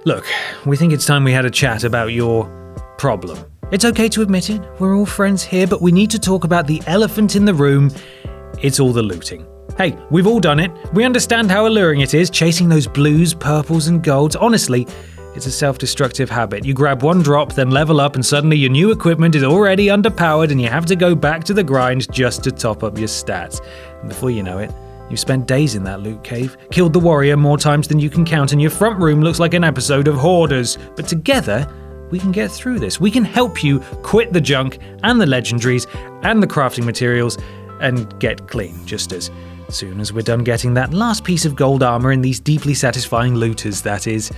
Look, we think it's time we had a chat about your problem. It's okay to admit it, we're all friends here, but we need to talk about the elephant in the room. It's all the looting. Hey, we've all done it. We understand how alluring it is, chasing those blues, purples and golds. Honestly, it's a self-destructive habit. You grab one drop, then level up, and suddenly your new equipment is already underpowered and you have to go back to the grind just to top up your stats. And before you know it, you've spent days in that loot cave, killed the warrior more times than you can count, and your front room looks like an episode of Hoarders. But together, we can get through this. We can help you quit the junk and the legendaries and the crafting materials and get clean, just as soon as we're done getting that last piece of gold armor in these deeply satisfying looters, that is.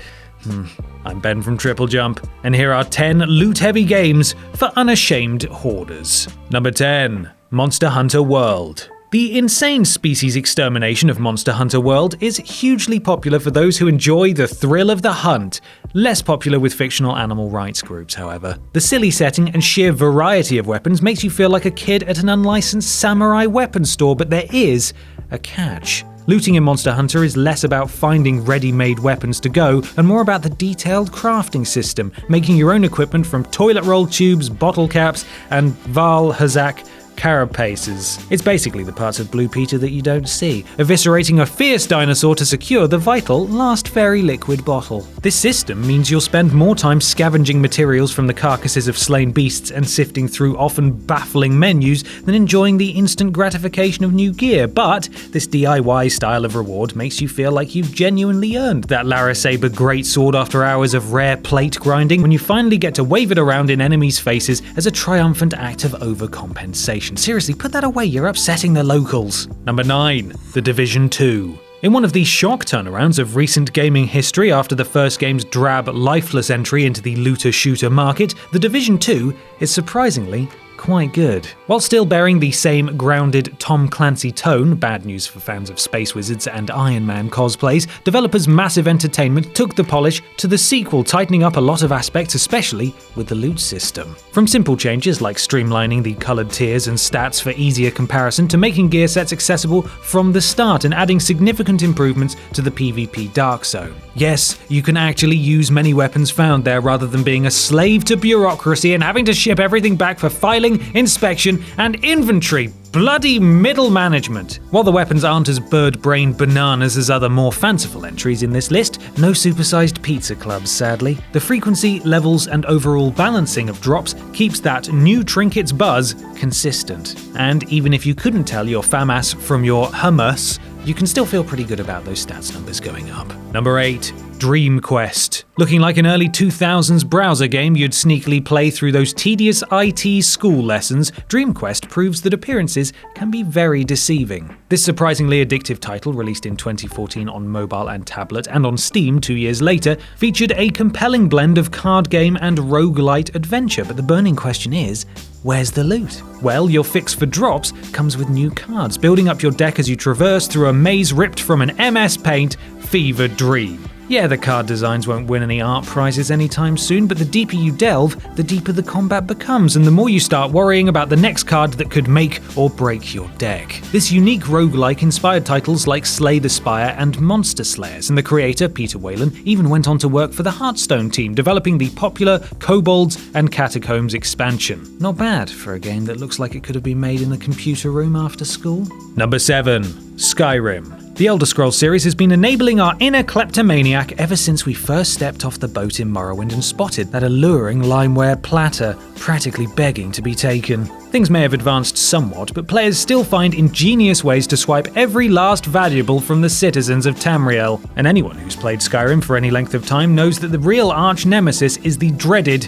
I'm Ben from TripleJump, and here are 10 loot-heavy games for Unashamed Hoarders. Number 10. Monster Hunter World. The insane species extermination of Monster Hunter World is hugely popular for those who enjoy the thrill of the hunt. Less popular with fictional animal rights groups, however. The silly setting and sheer variety of weapons makes you feel like a kid at an unlicensed samurai weapon store, but there is a catch. Looting in Monster Hunter is less about finding ready-made weapons to go and more about the detailed crafting system, making your own equipment from toilet roll tubes, bottle caps, and Val Hazak carapaces. It's basically the parts of Blue Peter that you don't see, eviscerating a fierce dinosaur to secure the vital last fairy liquid bottle. This system means you'll spend more time scavenging materials from the carcasses of slain beasts and sifting through often baffling menus than enjoying the instant gratification of new gear, but this DIY style of reward makes you feel like you've genuinely earned that Lara Saber greatsword after hours of rare plate grinding when you finally get to wave it around in enemies' faces as a triumphant act of overcompensation. Seriously, put that away, you're upsetting the locals. Number 9. The Division 2. In one of the shock turnarounds of recent gaming history after the first game's drab, lifeless entry into the looter-shooter market, The Division 2 is surprisingly quite good. While still bearing the same grounded Tom Clancy tone, bad news for fans of Space Wizards and Iron Man cosplays, developers Massive Entertainment took the polish to the sequel, tightening up a lot of aspects, especially with the loot system. From simple changes like streamlining the colored tiers and stats for easier comparison to making gear sets accessible from the start and adding significant improvements to the PvP Dark Zone. Yes, you can actually use many weapons found there rather than being a slave to bureaucracy and having to ship everything back for filing, inspection, and inventory. Bloody middle management. While the weapons aren't as bird-brained bananas as other more fanciful entries in this list, no supersized pizza clubs, sadly. The frequency, levels, and overall balancing of drops keeps that new trinkets buzz consistent. And even if you couldn't tell your FAMAS from your hummus, you can still feel pretty good about those stats numbers going up. Number 8. Dream Quest. Looking like an early 2000s browser game you'd sneakily play through those tedious IT school lessons, Dream Quest proves that appearances can be very deceiving. This surprisingly addictive title, released in 2014 on mobile and tablet and on Steam 2 years later, featured a compelling blend of card game and roguelite adventure, but the burning question is, where's the loot? Well, your fix for drops comes with new cards, building up your deck as you traverse through a maze ripped from an MS Paint fever dream. Yeah, the card designs won't win any art prizes anytime soon, but the deeper you delve, the deeper the combat becomes, and the more you start worrying about the next card that could make or break your deck. This unique roguelike inspired titles like Slay the Spire and Monster Slayers, and the creator, Peter Whalen, even went on to work for the Hearthstone team, developing the popular Kobolds and Catacombs expansion. Not bad for a game that looks like it could have been made in a computer room after school. Number 7. Skyrim. The Elder Scrolls series has been enabling our inner kleptomaniac ever since we first stepped off the boat in Morrowind and spotted that alluring limeware platter, practically begging to be taken. Things may have advanced somewhat, but players still find ingenious ways to swipe every last valuable from the citizens of Tamriel. And anyone who's played Skyrim for any length of time knows that the real arch-nemesis is the dreaded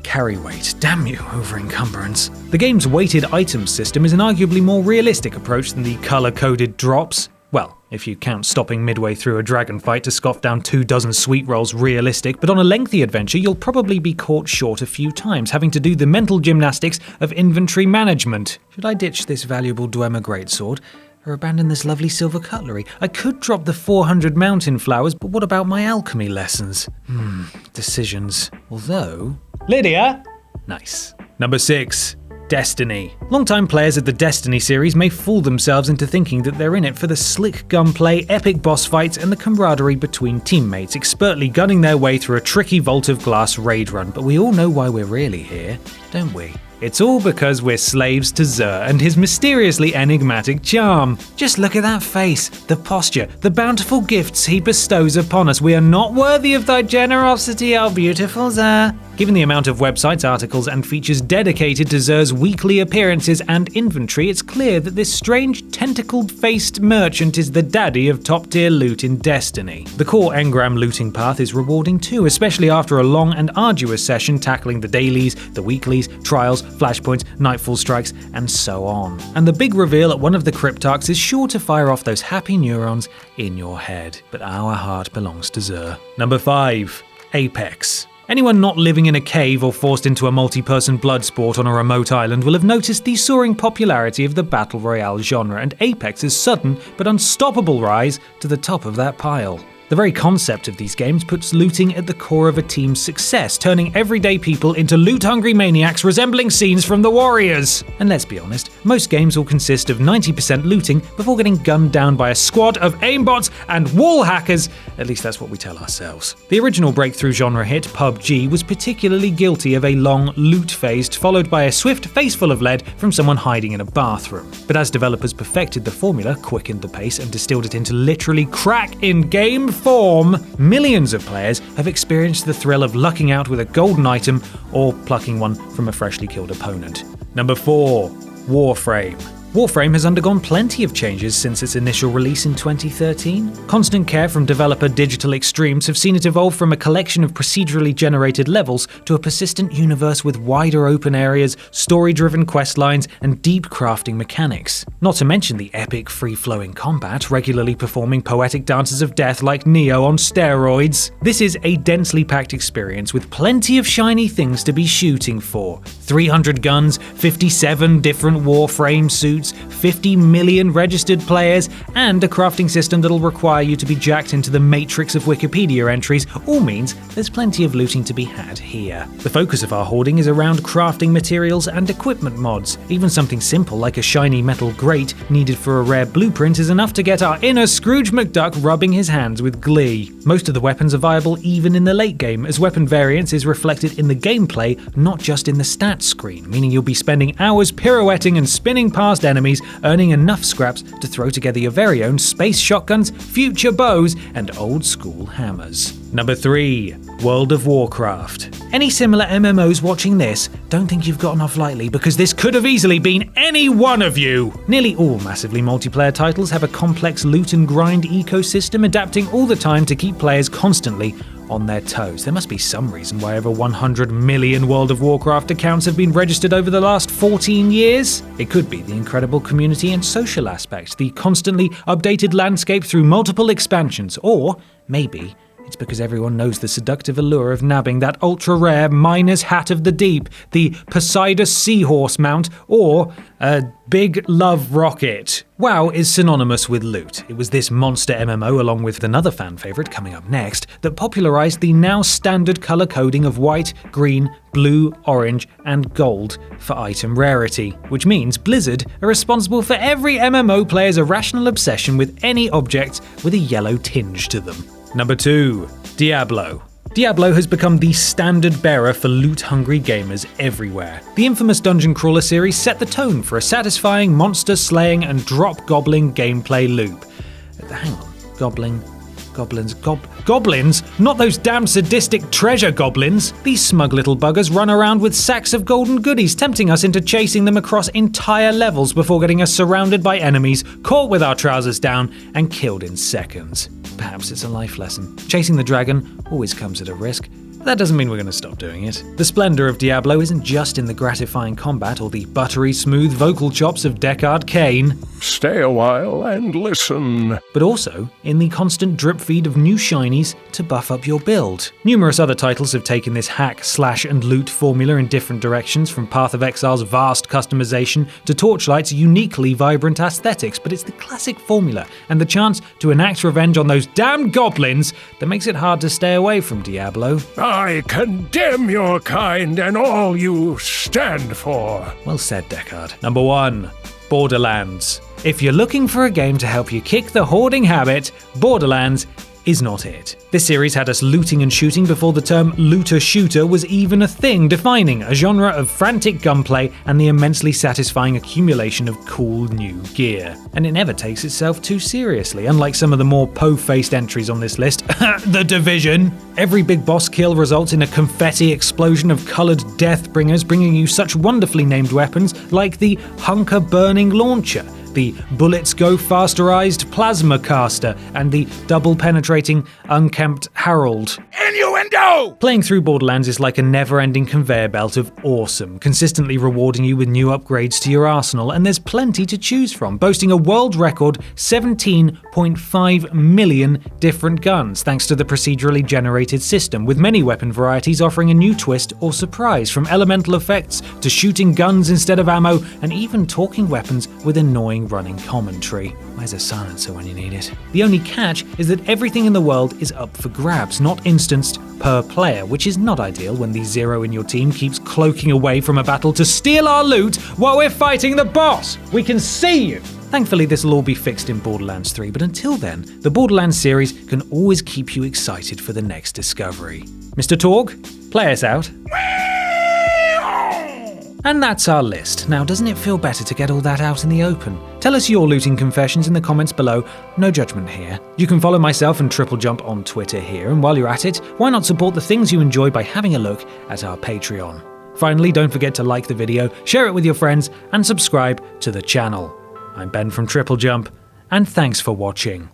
carry weight. Damn you, over-encumbrance. The game's weighted items system is an arguably more realistic approach than the color-coded drops. Well, if you count stopping midway through a dragon fight to scoff down 24 sweet rolls realistic, but on a lengthy adventure you'll probably be caught short a few times, having to do the mental gymnastics of inventory management. Should I ditch this valuable Dwemer greatsword, or abandon this lovely silver cutlery? I could drop the 400 mountain flowers, but what about my alchemy lessons? Decisions. Although... Lydia! Nice. Number 6. Destiny. Longtime players of the Destiny series may fool themselves into thinking that they're in it for the slick gunplay, epic boss fights, and the camaraderie between teammates, expertly gunning their way through a tricky Vault of Glass raid run, but we all know why we're really here, don't we? It's all because we're slaves to Xur and his mysteriously enigmatic charm. Just look at that face, the posture, the bountiful gifts he bestows upon us. We are not worthy of thy generosity, our beautiful Xur. Given the amount of websites, articles, and features dedicated to Xur's weekly appearances and inventory, it's clear that this strange tentacled-faced merchant is the daddy of top-tier loot in Destiny. The core engram looting path is rewarding too, especially after a long and arduous session tackling the dailies, the weeklies, trials, flashpoints, nightfall strikes, and so on. And the big reveal at one of the cryptarchs is sure to fire off those happy neurons in your head. But our heart belongs to Xur. Number 5. Apex. Anyone not living in a cave or forced into a multi-person blood sport on a remote island will have noticed the soaring popularity of the Battle Royale genre and Apex's sudden but unstoppable rise to the top of that pile. The very concept of these games puts looting at the core of a team's success, turning everyday people into loot-hungry maniacs resembling scenes from The Warriors. And let's be honest, most games will consist of 90% looting before getting gunned down by a squad of aimbots and wall hackers. At least that's what we tell ourselves. The original breakthrough genre hit, PUBG, was particularly guilty of a long loot phase followed by a swift faceful of lead from someone hiding in a bathroom. But as developers perfected the formula, quickened the pace, and distilled it into literally crack in game form, millions of players have experienced the thrill of lucking out with a golden item or plucking one from a freshly killed opponent. Number 4. Warframe. Warframe has undergone plenty of changes since its initial release in 2013. Constant care from developer Digital Extremes have seen it evolve from a collection of procedurally generated levels to a persistent universe with wider open areas, story-driven quest lines, and deep crafting mechanics. Not to mention the epic free-flowing combat, regularly performing poetic dances of death like Neo on steroids. This is a densely packed experience with plenty of shiny things to be shooting for. 300 guns, 57 different Warframe suits, 50 million registered players, and a crafting system that'll require you to be jacked into the matrix of Wikipedia entries all means there's plenty of looting to be had here. The focus of our hoarding is around crafting materials and equipment mods. Even something simple like a shiny metal grate needed for a rare blueprint is enough to get our inner Scrooge McDuck rubbing his hands with glee. Most of the weapons are viable even in the late game, as weapon variance is reflected in the gameplay, not just in the stats screen, meaning you'll be spending hours pirouetting and spinning past enemies, earning enough scraps to throw together your very own space shotguns, future bows, and old school hammers. Number 3. World of Warcraft. Any similar MMOs watching this, don't think you've gotten off lightly, because this could have easily been any one of you! Nearly all massively multiplayer titles have a complex loot and grind ecosystem, adapting all the time to keep players constantly on their toes. There must be some reason why over 100 million World of Warcraft accounts have been registered over the last 14 years. It could be the incredible community and social aspect, the constantly updated landscape through multiple expansions, or maybe it's because everyone knows the seductive allure of nabbing that ultra-rare Miner's Hat of the Deep, the Poseidon Seahorse mount, or a big love rocket. WoW is synonymous with loot. It was this monster MMO, along with another fan favourite coming up next, that popularised the now standard colour coding of white, green, blue, orange, and gold for item rarity, which means Blizzard are responsible for every MMO player's irrational obsession with any object with a yellow tinge to them. Number 2. Diablo. Diablo has become the standard bearer for loot-hungry gamers everywhere. The infamous dungeon crawler series set the tone for a satisfying monster slaying and drop gobbling gameplay loop. Hang on, goblins? Not those damn sadistic treasure goblins! These smug little buggers run around with sacks of golden goodies, tempting us into chasing them across entire levels before getting us surrounded by enemies, caught with our trousers down, and killed in seconds. Perhaps it's a life lesson. Chasing the dragon always comes at a risk. But that doesn't mean we're going to stop doing it. The splendour of Diablo isn't just in the gratifying combat or the buttery smooth vocal chops of Deckard Cain. Stay a while and listen. But also in the constant drip feed of new shinies to buff up your build. Numerous other titles have taken this hack, slash and loot formula in different directions, from Path of Exile's vast customization to Torchlight's uniquely vibrant aesthetics, but it's the classic formula and the chance to enact revenge on those damn goblins that makes it hard to stay away from Diablo. I condemn your kind and all you stand for. Well said, Deckard. Number 1. Borderlands. If you're looking for a game to help you kick the hoarding habit, Borderlands is not it. This series had us looting and shooting before the term looter-shooter was even a thing, defining a genre of frantic gunplay and the immensely satisfying accumulation of cool new gear. And it never takes itself too seriously, unlike some of the more po-faced entries on this list. The Division! Every big boss kill results in a confetti explosion of coloured Deathbringers bringing you such wonderfully named weapons like the Hunker Burning Launcher, the Bullets Go Fasterized Plasma Caster, and the double-penetrating Unkempt Harold. Innuendo! Playing through Borderlands is like a never-ending conveyor belt of awesome, consistently rewarding you with new upgrades to your arsenal, and there's plenty to choose from, boasting a world record 17.5 million different guns, thanks to the procedurally generated system, with many weapon varieties offering a new twist or surprise, from elemental effects to shooting guns instead of ammo, and even talking weapons with annoying running commentary. Where's a silencer when you need it? The only catch is that everything in the world is up for grabs, not instanced per player, which is not ideal when the zero in your team keeps cloaking away from a battle to steal our loot while we're fighting the boss. We can see you! Thankfully, this will all be fixed in Borderlands 3, but until then, the Borderlands series can always keep you excited for the next discovery. Mr. Torg, play us out. And that's our list. Now, doesn't it feel better to get all that out in the open? Tell us your looting confessions in the comments below. No judgment here. You can follow myself and TripleJump on Twitter here, and while you're at it, why not support the things you enjoy by having a look at our Patreon? Finally, don't forget to like the video, share it with your friends, and subscribe to the channel. I'm Ben from TripleJump, and thanks for watching.